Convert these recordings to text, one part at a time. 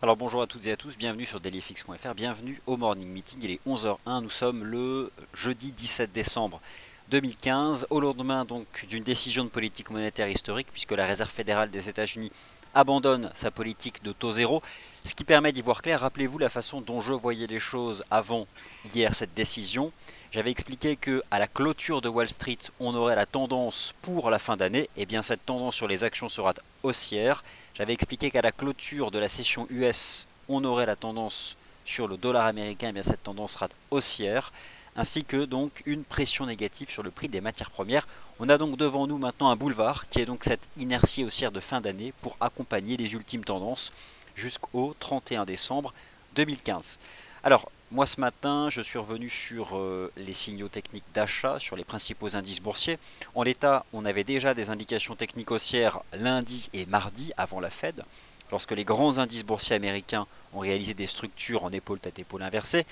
Alors bonjour à toutes et à tous, bienvenue sur dailyfx.fr, bienvenue au Morning Meeting, il est 11h01, nous sommes le jeudi 17 décembre 2015, au lendemain donc d'une décision de politique monétaire historique puisque la Réserve fédérale des États-Unis abandonne sa politique de taux zéro, ce qui permet d'y voir clair. Rappelez-vous la façon dont je voyais les choses avant hier cette décision. J'avais expliqué que à la clôture de Wall Street, on aurait la tendance pour la fin d'année, et bien cette tendance sur les actions sera haussière. J'avais expliqué qu'à la clôture de la session US, on aurait la tendance sur le dollar américain, et bien cette tendance sera haussière, ainsi que donc une pression négative sur le prix des matières premières. On a donc devant nous maintenant un boulevard qui est donc cette inertie haussière de fin d'année pour accompagner les ultimes tendances jusqu'au 31 décembre 2015. Alors, moi ce matin, je suis revenu sur les signaux techniques d'achat sur les principaux indices boursiers. En l'état, on avait déjà des indications techniques haussières lundi et mardi avant la Fed, lorsque les grands indices boursiers américains ont réalisé des structures en épaule-tête-épaule inversée.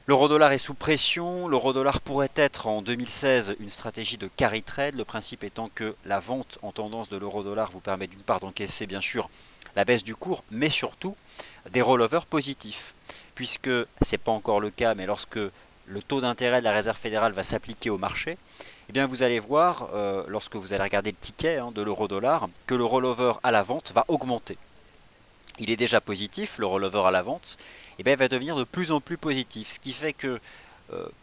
L'euro-dollar est sous pression. L'euro-dollar pourrait être en 2016 une stratégie de carry trade, le principe étant que la vente en tendance de l'euro-dollar vous permet d'une part d'encaisser bien sûr la baisse du cours, mais surtout des rollovers positifs. Puisque ce n'est pas encore le cas, mais lorsque le taux d'intérêt de la Réserve fédérale va s'appliquer au marché, eh bien vous allez voir, lorsque vous allez regarder le ticket de l'euro-dollar, que le rollover à la vente va augmenter. Il est déjà positif, le rollover à la vente, et bien il va devenir de plus en plus positif. Ce qui fait que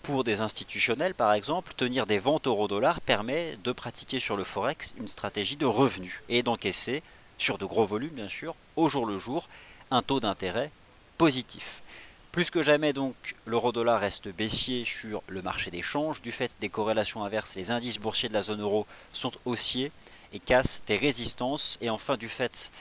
pour des institutionnels, par exemple, tenir des ventes euro-dollar permet de pratiquer sur le forex une stratégie de revenu et d'encaisser, sur de gros volumes bien sûr, au jour le jour, un taux d'intérêt positif. Plus que jamais donc, l'euro-dollar reste baissier sur le marché des changes. Du fait des corrélations inverses, les indices boursiers de la zone euro sont haussiers et cassent des résistances. Et enfin, du fait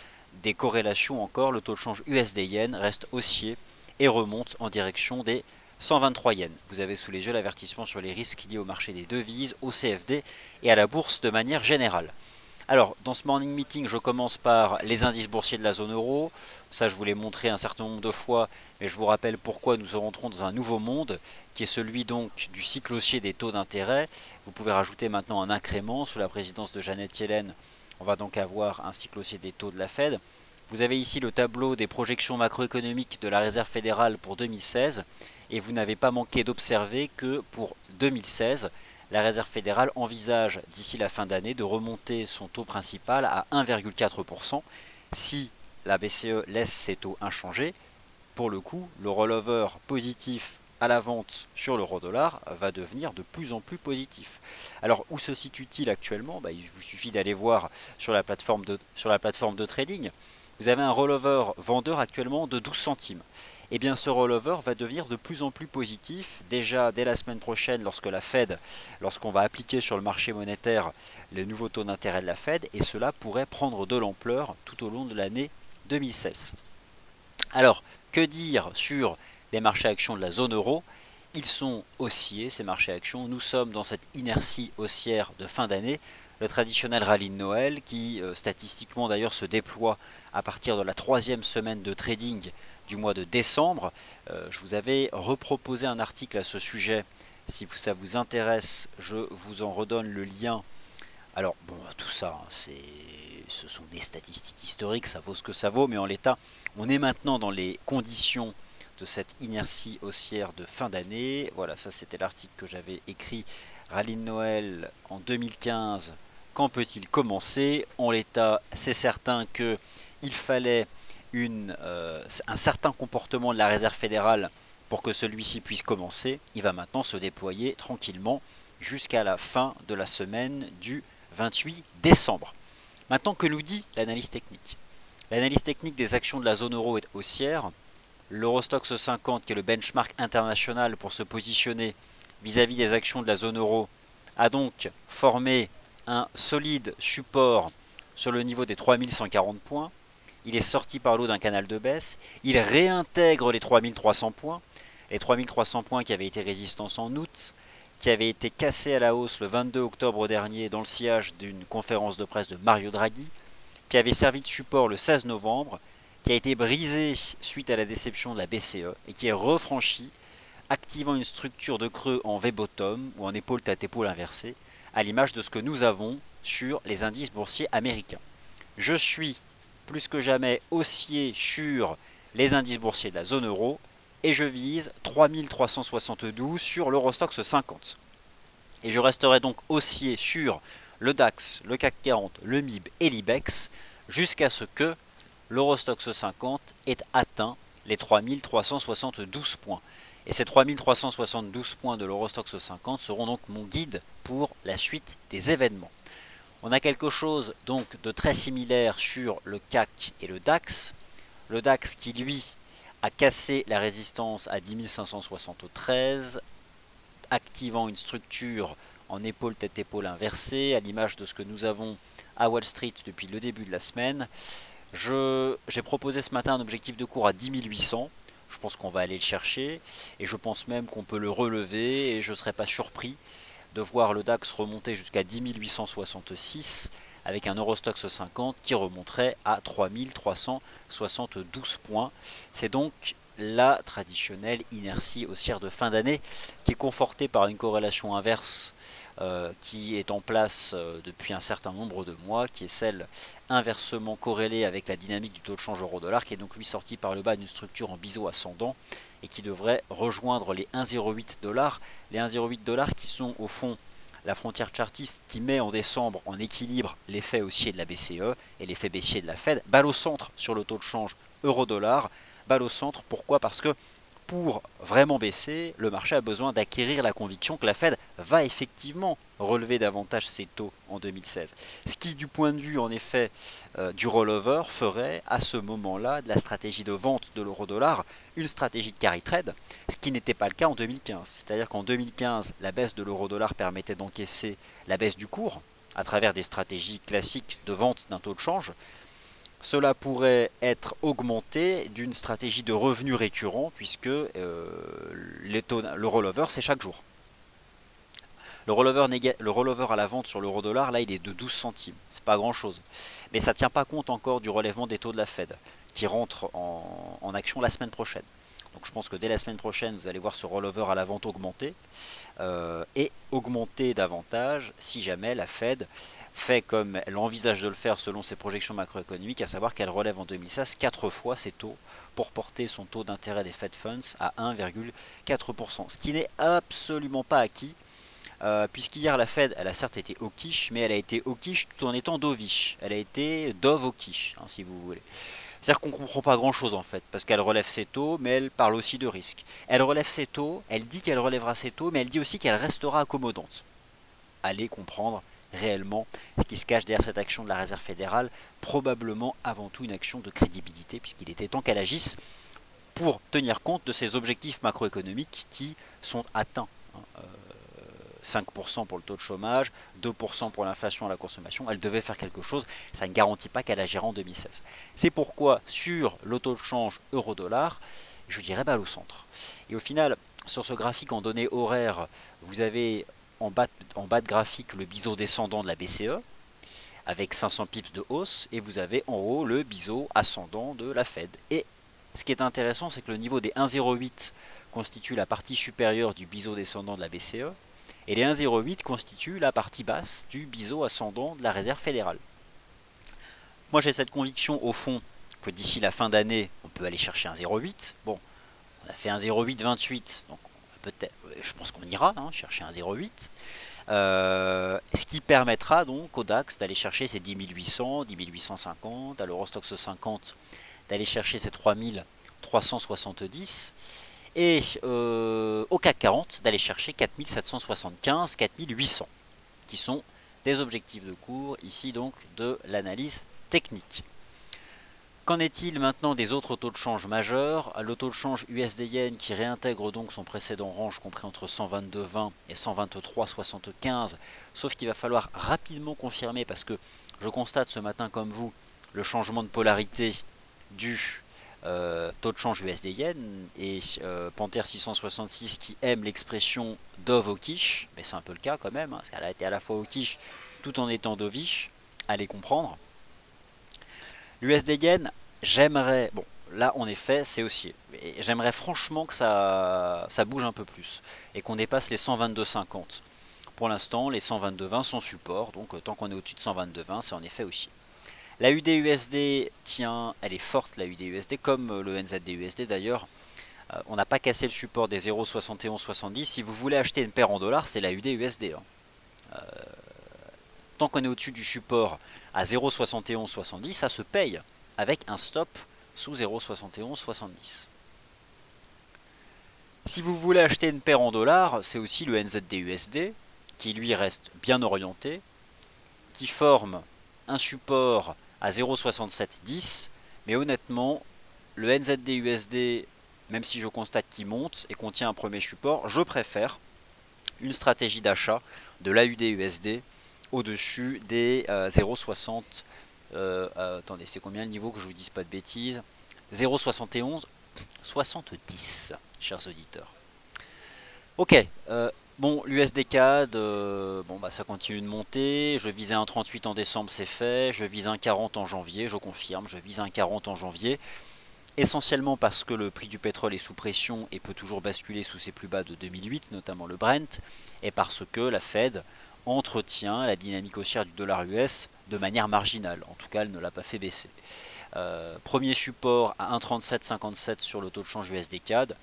des corrélations encore, le taux de change USD-Yen reste haussier et remonte en direction des 123 yens. Vous avez sous les yeux l'avertissement sur les risques liés au marché des devises, au CFD et à la bourse de manière générale. Alors, dans ce morning meeting, je commence par les indices boursiers de la zone euro. Ça, je vous l'ai montré un certain nombre de fois, mais je vous rappelle pourquoi nous rentrons dans un nouveau monde, qui est celui donc du cycle haussier des taux d'intérêt. Vous pouvez rajouter maintenant un incrément sous la présidence de Janet Yellen. On va donc avoir un cycle haussier des taux de la Fed. Vous avez ici le tableau des projections macroéconomiques de la Réserve fédérale pour 2016, et vous n'avez pas manqué d'observer que pour 2016, la Réserve fédérale envisage d'ici la fin d'année de remonter son taux principal à 1,4%. Si la BCE laisse ses taux inchangés, pour le coup, le rollover positif à la vente sur l'euro-dollar va devenir de plus en plus positif. Alors où se situe-t-il actuellement? Il vous suffit d'aller voir sur la plateforme de trading. Vous avez un rollover vendeur actuellement de 12 centimes. Et bien ce rollover va devenir de plus en plus positif déjà dès la semaine prochaine lorsque la Fed, lorsqu'on va appliquer sur le marché monétaire les nouveaux taux d'intérêt de la Fed, et cela pourrait prendre de l'ampleur tout au long de l'année 2016. Alors, que dire sur les marchés actions de la zone euro? Ils sont haussiers, ces marchés actions. Nous sommes dans cette inertie haussière de fin d'année, le traditionnel rallye de Noël qui statistiquement d'ailleurs se déploie à partir de la troisième semaine de trading du mois de décembre. Je vous avais reproposé un article à ce sujet. Si ça vous intéresse, je vous en redonne le lien. Alors bon, tout ça, ce sont des statistiques historiques, ça vaut ce que ça vaut, mais en l'état, on est maintenant dans les conditions de cette inertie haussière de fin d'année. Voilà, ça c'était l'article que j'avais écrit, Rallye de Noël en 2015. Quand peut-il commencer? En l'état, c'est certain qu'il fallait un certain comportement de la Réserve fédérale pour que celui-ci puisse commencer. Il va maintenant se déployer tranquillement jusqu'à la fin de la semaine du 28 décembre. Maintenant, que nous dit l'analyse technique? L'analyse technique des actions de la zone euro est haussière. L'Eurostoxx 50, qui est le benchmark international pour se positionner vis-à-vis des actions de la zone euro, a donc formé un solide support sur le niveau des 3140 points. Il est sorti par l'eau d'un canal de baisse. Il réintègre les 3300 points. Les 3300 points qui avaient été résistance en août, qui avait été cassé à la hausse le 22 octobre dernier dans le sillage d'une conférence de presse de Mario Draghi, qui avait servi de support le 16 novembre, qui a été brisé suite à la déception de la BCE et qui est refranchi, activant une structure de creux en V-bottom ou en épaule-tête-épaule inversée, à l'image de ce que nous avons sur les indices boursiers américains. Je suis plus que jamais haussier sur les indices boursiers de la zone euro et je vise 3372 sur l'Eurostoxx 50. Et je resterai donc haussier sur le DAX, le CAC 40, le MIB et l'IBEX jusqu'à ce que l'Eurostoxx 50 ait atteint les 3372 points. Et ces 3372 points de l'Eurostoxx 50 seront donc mon guide pour la suite des événements. On a quelque chose donc de très similaire sur le CAC et le DAX. Le DAX qui lui a cassé la résistance à 10 573, activant une structure en épaule tête épaule inversée, à l'image de ce que nous avons à Wall Street depuis le début de la semaine. J'ai proposé ce matin un objectif de cours à 10 800. Je pense qu'on va aller le chercher et je pense même qu'on peut le relever et je ne serais pas surpris de voir le DAX remonter jusqu'à 10 866 avec un Eurostoxx 50 qui remonterait à 3372 points. C'est donc la traditionnelle inertie haussière de fin d'année qui est confortée par une corrélation inverse qui est en place depuis un certain nombre de mois, qui est celle inversement corrélée avec la dynamique du taux de change euro-dollar, qui est donc lui sorti par le bas d'une structure en biseau ascendant et qui devrait rejoindre les 1,08 $. Les 1,08 $ qui sont au fond la frontière chartiste qui met en décembre en équilibre l'effet haussier de la BCE et l'effet baissier de la Fed. Balle au centre sur le taux de change euro-dollar. Balle au centre, pourquoi? Parce que pour vraiment baisser, le marché a besoin d'acquérir la conviction que la Fed va effectivement relever davantage ses taux en 2016. Ce qui, du point de vue en effet du rollover, ferait à ce moment-là de la stratégie de vente de l'euro-dollar une stratégie de carry trade, ce qui n'était pas le cas en 2015. C'est-à-dire qu'en 2015, la baisse de l'euro-dollar permettait d'encaisser la baisse du cours à travers des stratégies classiques de vente d'un taux de change. Cela pourrait être augmenté d'une stratégie de revenus récurrents puisque le rollover c'est chaque jour. Le rollover à la vente sur l'euro-dollar, là il est de 12 centimes, c'est pas grand chose. Mais ça ne tient pas compte encore du relèvement des taux de la Fed qui rentre en action la semaine prochaine. Donc je pense que dès la semaine prochaine, vous allez voir ce rollover à la vente augmenter et augmenter davantage si jamais la Fed fait comme elle envisage de le faire selon ses projections macroéconomiques, à savoir qu'elle relève en 2016 4 fois ses taux pour porter son taux d'intérêt des Fed Funds à 1,4%. Ce qui n'est absolument pas acquis, puisqu'hier la Fed, elle a certes été hawkish, mais elle a été hawkish tout en étant dovish. Elle a été dove hawkish, si vous voulez. C'est-à-dire qu'on ne comprend pas grand-chose en fait, parce qu'elle relève ses taux, mais elle parle aussi de risque. Elle relève ses taux, elle dit qu'elle relèvera ses taux, mais elle dit aussi qu'elle restera accommodante. Allez comprendre réellement ce qui se cache derrière cette action de la Réserve fédérale, probablement avant tout une action de crédibilité, puisqu'il était temps qu'elle agisse pour tenir compte de ses objectifs macroéconomiques qui sont atteints. 5% pour le taux de chômage, 2% pour l'inflation à la consommation, elle devait faire quelque chose, ça ne garantit pas qu'elle agira en 2016. C'est pourquoi sur le taux de change euro-dollar, je dirais balle au centre. Et au final, sur ce graphique en données horaires, vous avez en bas de graphique le biseau descendant de la BCE, avec 500 pips de hausse, et vous avez en haut le biseau ascendant de la Fed. Et ce qui est intéressant, c'est que le niveau des 1,08 constitue la partie supérieure du biseau descendant de la BCE, et les 1,08 constituent la partie basse du biseau ascendant de la Réserve fédérale. Moi j'ai cette conviction au fond que d'ici la fin d'année, on peut aller chercher 1,08. Bon, on a fait 1,0828, donc peut-être, je pense qu'on ira chercher 1,08. Ce qui permettra donc au DAX d'aller chercher ses 10 800, 10 850, à l'Eurostoxx 50 d'aller chercher ses 3370 et au CAC 40 d'aller chercher 4775, 4800 qui sont des objectifs de cours ici donc de l'analyse technique. Qu'en est-il maintenant des autres taux de change majeurs? Le taux de change USD-Yen qui réintègre donc son précédent range compris entre 122,20 et 123,75, sauf qu'il va falloir rapidement confirmer parce que je constate ce matin comme vous le changement de polarité du taux de change USD-Yen et Panther 666 qui aime l'expression dove hawkish, mais c'est un peu le cas quand même, parce qu'elle a été à la fois hawkish tout en étant dovish, allez comprendre. L'USD-Yen, j'aimerais, bon là en effet c'est haussier, mais j'aimerais franchement que ça bouge un peu plus et qu'on dépasse les 122,50. Pour l'instant les 122,20 sont support, donc tant qu'on est au-dessus de 122,20 c'est en effet haussier. La UD-USD tient, elle est forte la UD-USD, comme le NZD-USD d'ailleurs. On n'a pas cassé le support des 0,7170. Si vous voulez acheter une paire en dollars, c'est la UD-USD. Tant qu'on est au-dessus du support à 0,7170, ça se paye avec un stop sous 0,7170. Si vous voulez acheter une paire en dollars, c'est aussi le NZD-USD qui lui reste bien orienté, qui forme un support à 0,6710, mais honnêtement, le NZD-USD, même si je constate qu'il monte et contient un premier support, je préfère une stratégie d'achat de l'AUD-USD au-dessus des 0,60. Attendez, c'est combien le niveau que je vous dise pas de bêtises? 0,71 70, chers auditeurs. Ok, bon, l'USD CAD, bon, bah, ça continue de monter. Je visais un 38 en décembre, c'est fait. Je vise un 40 en janvier, je confirme. Je vise un 40 en janvier. Essentiellement parce que le prix du pétrole est sous pression et peut toujours basculer sous ses plus bas de 2008, notamment le Brent, et parce que la Fed entretient la dynamique haussière du dollar US de manière marginale. En tout cas, elle ne l'a pas fait baisser. Premier support à 1,3757 sur le taux de change USD CAD.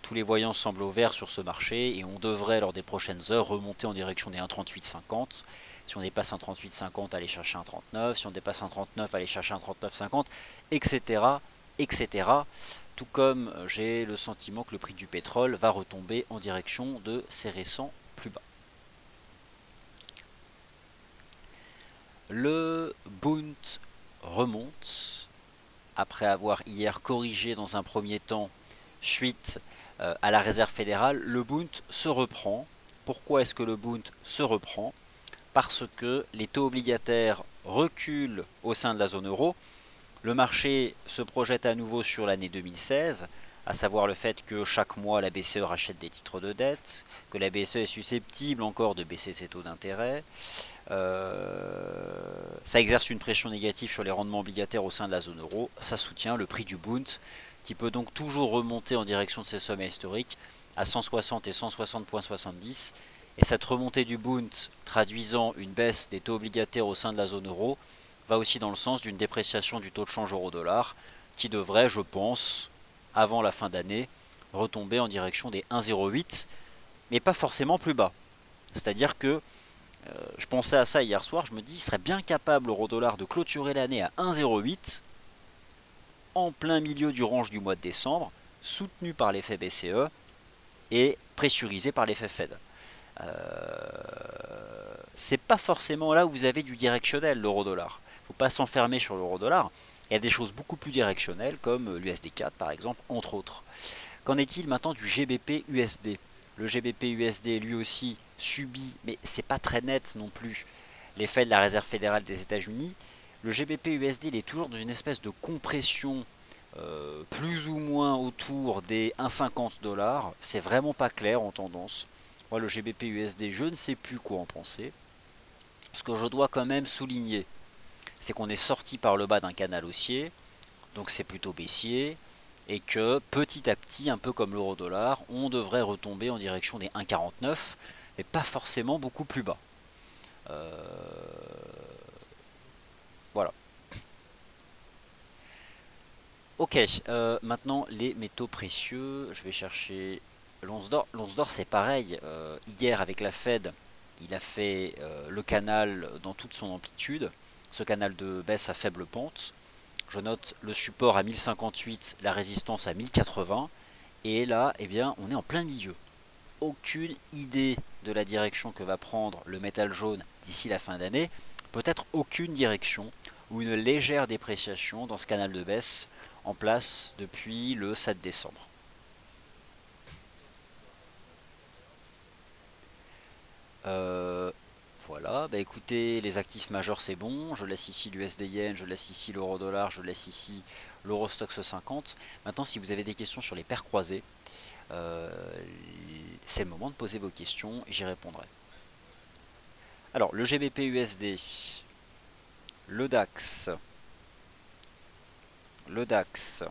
Tous les voyants semblent au vert sur ce marché et on devrait lors des prochaines heures remonter en direction des 1,3850. Si on dépasse un 38,50, aller chercher un 39. Si on dépasse un 39, aller chercher un 39,50, etc. etc. Tout comme j'ai le sentiment que le prix du pétrole va retomber en direction de ses récents plus bas. Le Bund remonte après avoir hier corrigé dans un premier temps suite à la réserve fédérale. Le Bund se reprend. Pourquoi est-ce que le Bund se reprend? Parce que les taux obligataires reculent au sein de la zone euro. Le marché se projette à nouveau sur l'année 2016, à savoir le fait que chaque mois la BCE rachète des titres de dette, que la BCE est susceptible encore de baisser ses taux d'intérêt. Ça exerce une pression négative sur les rendements obligataires au sein de la zone euro. Ça soutient le prix du Bund, qui peut donc toujours remonter en direction de ses sommets historiques à 160 et 160,70. Et cette remontée du Bund, traduisant une baisse des taux obligataires au sein de la zone euro, va aussi dans le sens d'une dépréciation du taux de change euro-dollar, qui devrait, je pense, avant la fin d'année, retomber en direction des 1,08, mais pas forcément plus bas. C'est-à-dire que je pensais à ça hier soir, je me dis, il serait bien capable l'euro-dollar de clôturer l'année à 1,08 en plein milieu du range du mois de décembre, soutenu par l'effet BCE et pressurisé par l'effet Fed. C'est pas forcément là où vous avez du directionnel, l'euro-dollar. Il ne faut pas s'enfermer sur l'euro-dollar. Il y a des choses beaucoup plus directionnelles comme l'USD4 par exemple, entre autres. Qu'en est-il maintenant du GBP-USD? Le GBP-USD lui aussi subit, mais c'est pas très net non plus, l'effet de la réserve fédérale des États-Unis. Le GBP-USD il est toujours dans une espèce de compression plus ou moins autour des 1,50 $. C'est vraiment pas clair en tendance. Moi, le GBP-USD, je ne sais plus quoi en penser. Ce que je dois quand même souligner, c'est qu'on est sorti par le bas d'un canal haussier, donc c'est plutôt baissier, et que petit à petit, un peu comme l'euro-dollar, on devrait retomber en direction des 1,49, mais pas forcément beaucoup plus bas. Voilà. Ok, maintenant les métaux précieux, je vais chercher l'once d'or. L'once d'or c'est pareil, hier avec la Fed, il a fait le canal dans toute son amplitude, ce canal de baisse à faible pente. Je note le support à 1058, la résistance à 1080, et là, eh bien, on est en plein milieu. Aucune idée de la direction que va prendre le métal jaune d'ici la fin d'année, peut-être aucune direction, ou une légère dépréciation dans ce canal de baisse en place depuis le 7 décembre. Voilà, bah écoutez, les actifs majeurs c'est bon, je laisse ici l'USD Yen, je laisse ici l'euro dollar, je laisse ici l'Eurostoxx 50. Maintenant si vous avez des questions sur les paires croisées, euh, c'est le moment de poser vos questions et j'y répondrai. Alors le GBP USD, le DAX, le DAX.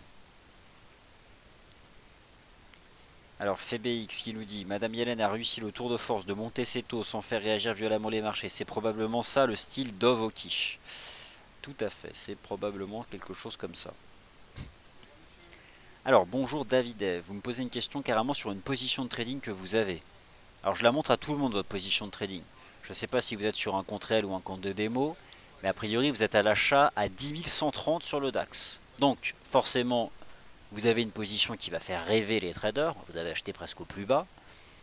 Alors FBX qui nous dit Madame Yellen a réussi le tour de force de monter ses taux sans faire réagir violemment les marchés. C'est probablement ça le style Dove Hawkish. Tout à fait, c'est probablement quelque chose comme ça. Alors, bonjour David, vous me posez une question carrément sur une position de trading que vous avez. Alors, je la montre à tout le monde, votre position de trading. Je ne sais pas si vous êtes sur un compte réel ou un compte de démo, mais a priori, vous êtes à l'achat à 10 130 sur le DAX. Donc, forcément, vous avez une position qui va faire rêver les traders. Vous avez acheté presque au plus bas.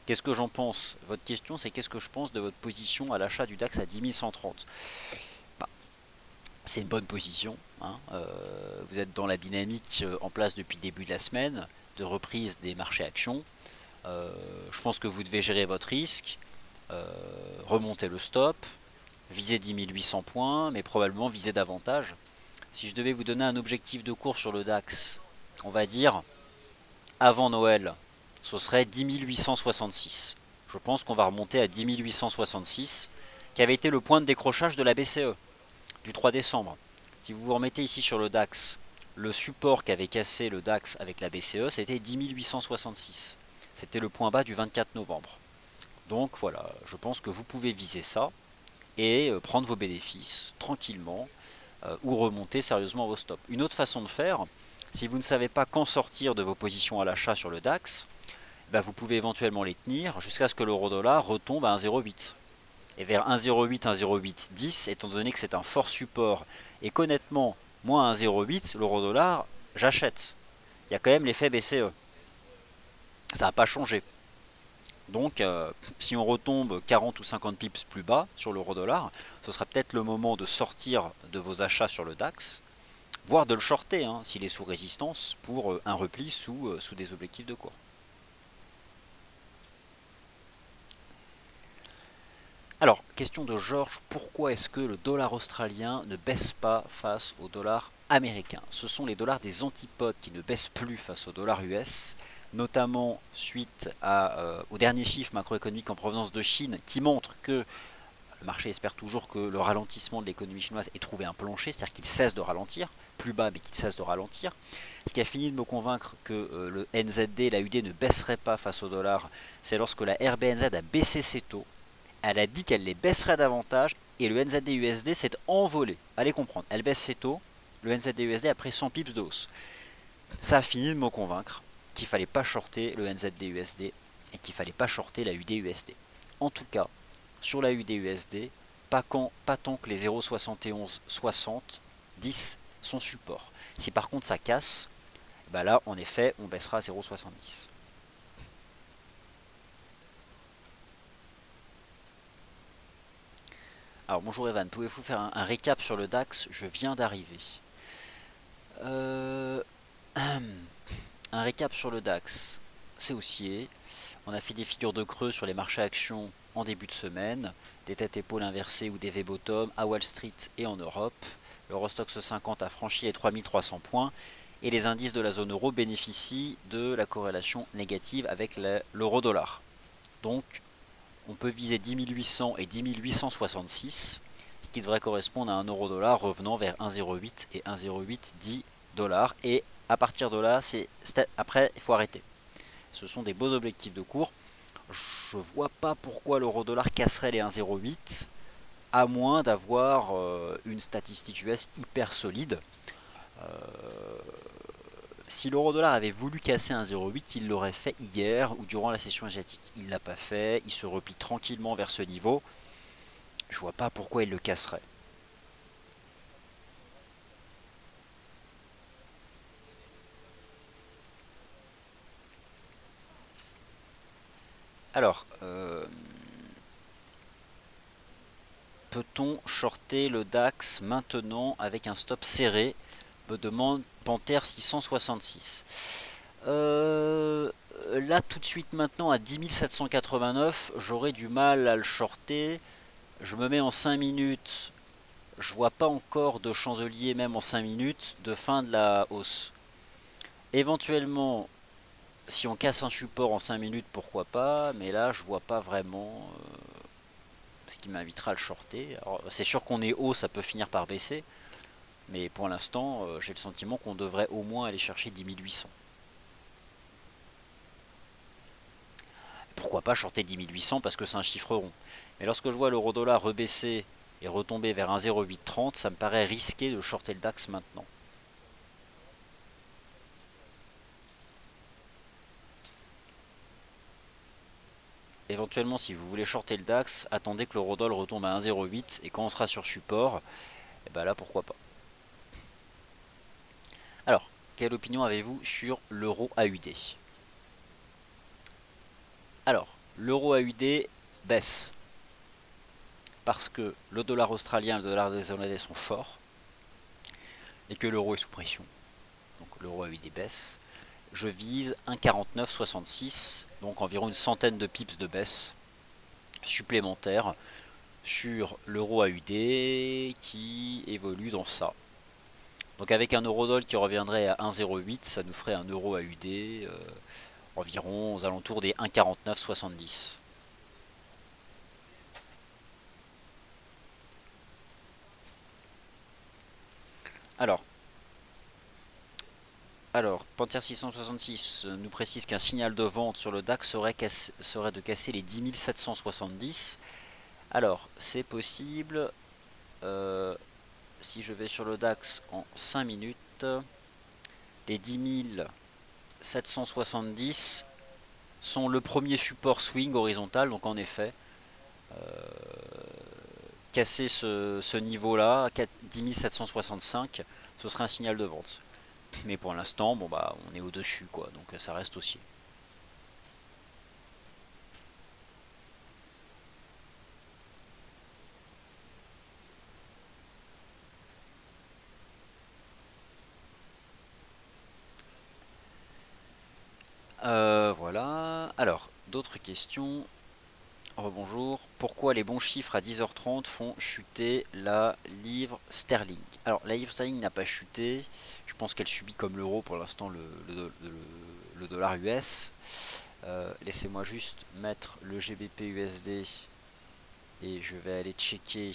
Qu'est-ce que j'en pense? Votre question, c'est qu'est-ce que je pense de votre position à l'achat du DAX à 10 130? Bah, c'est une bonne position, hein. Vous êtes dans la dynamique en place depuis le début de la semaine de reprise des marchés actions. Je pense que vous devez gérer votre risque, remonter le stop, viser 10 800 points, mais probablement viser davantage. Si je devais vous donner un objectif de cours sur le DAX, on va dire avant Noël, ce serait 10 866. Je pense qu'on va remonter à 10 866, qui avait été le point de décrochage de la BCE du 3 décembre. Si vous vous remettez ici sur le DAX, le support qu'avait cassé le DAX avec la BCE, c'était 10 866. C'était le point bas du 24 novembre. Donc voilà, je pense que vous pouvez viser ça et prendre vos bénéfices tranquillement ou remonter sérieusement vos stops. Une autre façon de faire, si vous ne savez pas quand sortir de vos positions à l'achat sur le DAX, bah vous pouvez éventuellement les tenir jusqu'à ce que l'euro-dollar retombe à 1,08. Et vers 1,08, 1,0810, étant donné que c'est un fort support et qu'honnêtement, moi à 1,08, l'euro-dollar, j'achète. Il y a quand même l'effet BCE. Ça n'a pas changé. Donc, si on retombe 40 ou 50 pips plus bas sur l'euro-dollar, ce sera peut-être le moment de sortir de vos achats sur le DAX, voire de le shorter hein, s'il est sous résistance pour un repli sous des objectifs de cours. Alors, question de Georges, pourquoi est-ce que le dollar australien ne baisse pas face au dollar américain? Ce sont les dollars des antipodes qui ne baissent plus face au dollar US, notamment suite aux derniers chiffres macroéconomiques en provenance de Chine qui montrent que le marché espère toujours que le ralentissement de l'économie chinoise ait trouvé un plancher, c'est-à-dire qu'il cesse de ralentir, plus bas mais qu'il cesse de ralentir. Ce qui a fini de me convaincre que le NZD et la UD ne baisseraient pas face au dollar, c'est lorsque la RBNZ a baissé ses taux. Elle a dit qu'elle les baisserait davantage et le NZD-USD s'est envolé. Allez comprendre, elle baisse ses taux, le NZD-USD a pris 100 pips de hausse. Ça a fini de me convaincre qu'il fallait pas shorter le NZD-USD et qu'il fallait pas shorter la UD-USD. En tout cas, sur la UD-USD, pas tant que les 0,7160 10 sont support. Si par contre ça casse, bah là en effet on baissera à 0,70. Alors bonjour Evan, pouvez-vous faire un récap sur le DAX? Je viens d'arriver. Euh, un récap sur le DAX, c'est haussier. On a fait des figures de creux sur les marchés actions en début de semaine, des têtes-épaules inversées ou des V-bottom à Wall Street et en Europe. L'Eurostoxx 50 a franchi les 3300 points et les indices de la zone euro bénéficient de la corrélation négative avec l'euro-dollar. Donc on peut viser 10 800 et 10 866, ce qui devrait correspondre à un euro-dollar revenant vers 1,08 et 1,0810 dollars. Et à partir de là, après, il faut arrêter. Ce sont des beaux objectifs de cours. Je vois pas pourquoi l'euro-dollar casserait les 1,08, à moins d'avoir une statistique US hyper solide. Euh, Si l'euro-dollar avait voulu casser 1,08, il l'aurait fait hier ou durant la session asiatique. Il ne l'a pas fait, il se replie tranquillement vers ce niveau. Je vois pas pourquoi il le casserait. Alors, peut-on shorter le DAX maintenant avec un stop serré? Me demande Panther 666. Là, tout de suite maintenant, à 10 789, j'aurais du mal à le shorter. Je me mets en 5 minutes. Je vois pas encore de chandelier, même en 5 minutes, de fin de la hausse. Éventuellement, si on casse un support en 5 minutes, pourquoi pas, mais là, je vois pas vraiment ce qui m'invitera à le shorter. C'est sûr qu'on est haut, ça peut finir par baisser, mais pour l'instant, j'ai le sentiment qu'on devrait au moins aller chercher 10 800. Pourquoi pas shorter 10 800 parce que c'est un chiffre rond. Mais lorsque je vois l'euro-dollar rebaisser et retomber vers 1,0830, ça me paraît risqué de shorter le DAX maintenant. Éventuellement, si vous voulez shorter le DAX, attendez que l'eurodoll retombe à 1,08 et quand on sera sur support, et ben là pourquoi pas. Alors, quelle opinion avez-vous sur l'euro AUD? Alors, l'euro AUD baisse parce que le dollar australien et le dollar néerlandais sont forts et que l'euro est sous pression. Donc l'euro AUD baisse. Je vise 1,4966, donc environ une centaine de pips de baisse supplémentaire sur l'euro AUD qui évolue dans ça. Donc avec un euro-dollar qui reviendrait à 1,08, ça nous ferait un euro AUD environ aux alentours des 1,4970. Alors, Panther 666 nous précise qu'un signal de vente sur le DAX serait de casser les 10 770. Alors, c'est possible. Si je vais sur le DAX en 5 minutes, les 10 770 sont le premier support swing horizontal. Donc en effet, casser ce niveau-là, 10 765, ce serait un signal de vente. Mais pour l'instant, bon bah, on est au-dessus, quoi. Donc ça reste haussier. Voilà. Alors, d'autres questions. Rebonjour. Pourquoi les bons chiffres à 10h30 font chuter la livre sterling? Alors, la livre sterling n'a pas chuté. Je pense qu'elle subit comme l'euro pour l'instant le dollar US. Laissez-moi juste mettre le GBP USD et je vais aller checker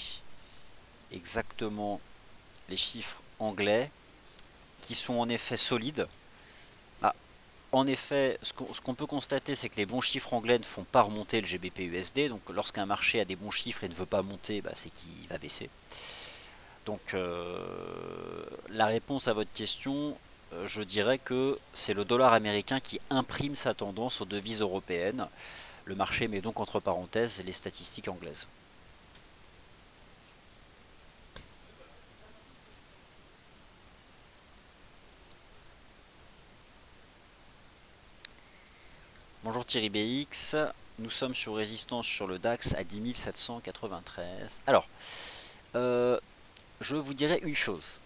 exactement les chiffres anglais qui sont en effet solides. Ah, en effet, ce qu'on peut constater, c'est que les bons chiffres anglais ne font pas remonter le GBP-USD. Donc, lorsqu'un marché a des bons chiffres et ne veut pas monter, bah, c'est qu'il va baisser. Donc, la réponse à votre question, je dirais que c'est le dollar américain qui imprime sa tendance aux devises européennes. Le marché met donc entre parenthèses les statistiques anglaises. Bonjour Thierry BX, nous sommes sur résistance sur le DAX à 10 793. Alors, je vous dirais une chose.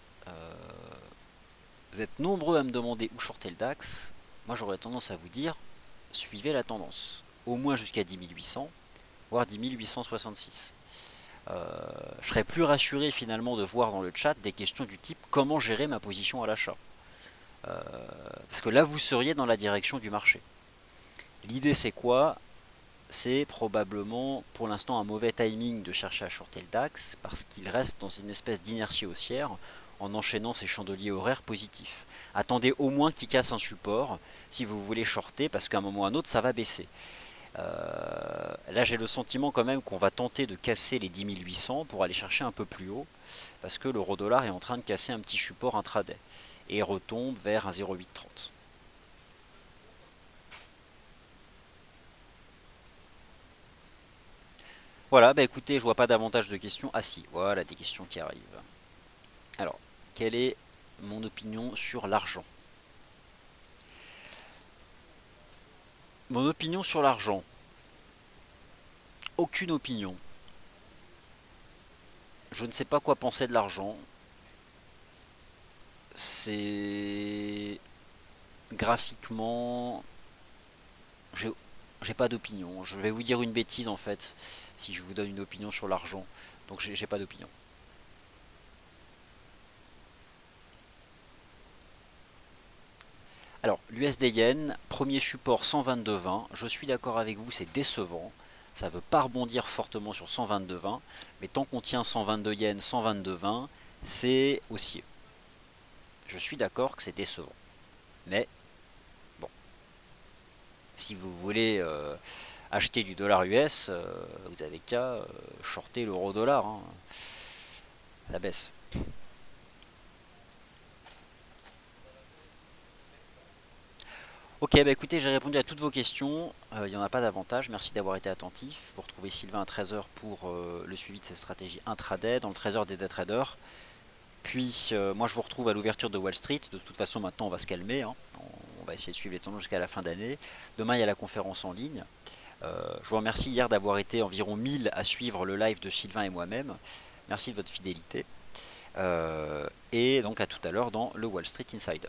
Vous êtes nombreux à me demander où shorter le DAX. Moi, j'aurais tendance à vous dire, suivez la tendance. Au moins jusqu'à 10 800, voire 10 866. Je serais plus rassuré finalement de voir dans le chat des questions du type comment gérer ma position à l'achat. Parce que là, vous seriez dans la direction du marché. L'idée, c'est quoi? C'est probablement pour l'instant un mauvais timing de chercher à shorter le DAX parce qu'il reste dans une espèce d'inertie haussière en enchaînant ses chandeliers horaires positifs. Attendez au moins qu'il casse un support si vous voulez shorter parce qu'à un moment ou à un autre ça va baisser. Là j'ai le sentiment quand même qu'on va tenter de casser les 10 800 pour aller chercher un peu plus haut parce que l'euro dollar est en train de casser un petit support intraday et retombe vers un 0,830. Voilà, bah écoutez, je vois pas davantage de questions. Ah si, voilà des questions qui arrivent. Alors, quelle est mon opinion sur l'argent? Mon opinion sur l'argent? Aucune opinion. Je ne sais pas quoi penser de l'argent. C'est graphiquement, j'ai j'ai pas d'opinion. Je vais vous dire une bêtise en fait, si je vous donne une opinion sur l'argent. Donc j'ai pas d'opinion. Alors, l'USD Yen, premier support 122,20. Je suis d'accord avec vous, c'est décevant. Ça ne veut pas rebondir fortement sur 122,20. Mais tant qu'on tient 122 yens, 122,20, c'est haussier. Je suis d'accord que c'est décevant. Mais bon, si vous voulez acheter du dollar US, vous avez qu'à shorter l'euro-dollar hein, à la baisse. Ok, bah écoutez, j'ai répondu à toutes vos questions. Il n'y en a pas davantage. Merci d'avoir été attentif. Vous retrouvez Sylvain à 13h pour le suivi de ses stratégies intraday dans le 13h des day traders. Puis moi je vous retrouve à l'ouverture de Wall Street. De toute façon maintenant on va se calmer, hein. On va essayer de suivre les tendances jusqu'à la fin d'année. Demain il y a la conférence en ligne. Je vous remercie hier d'avoir été environ 1000 à suivre le live de Sylvain et moi-même. Merci de votre fidélité. Et donc à tout à l'heure dans le Wall Street Insider.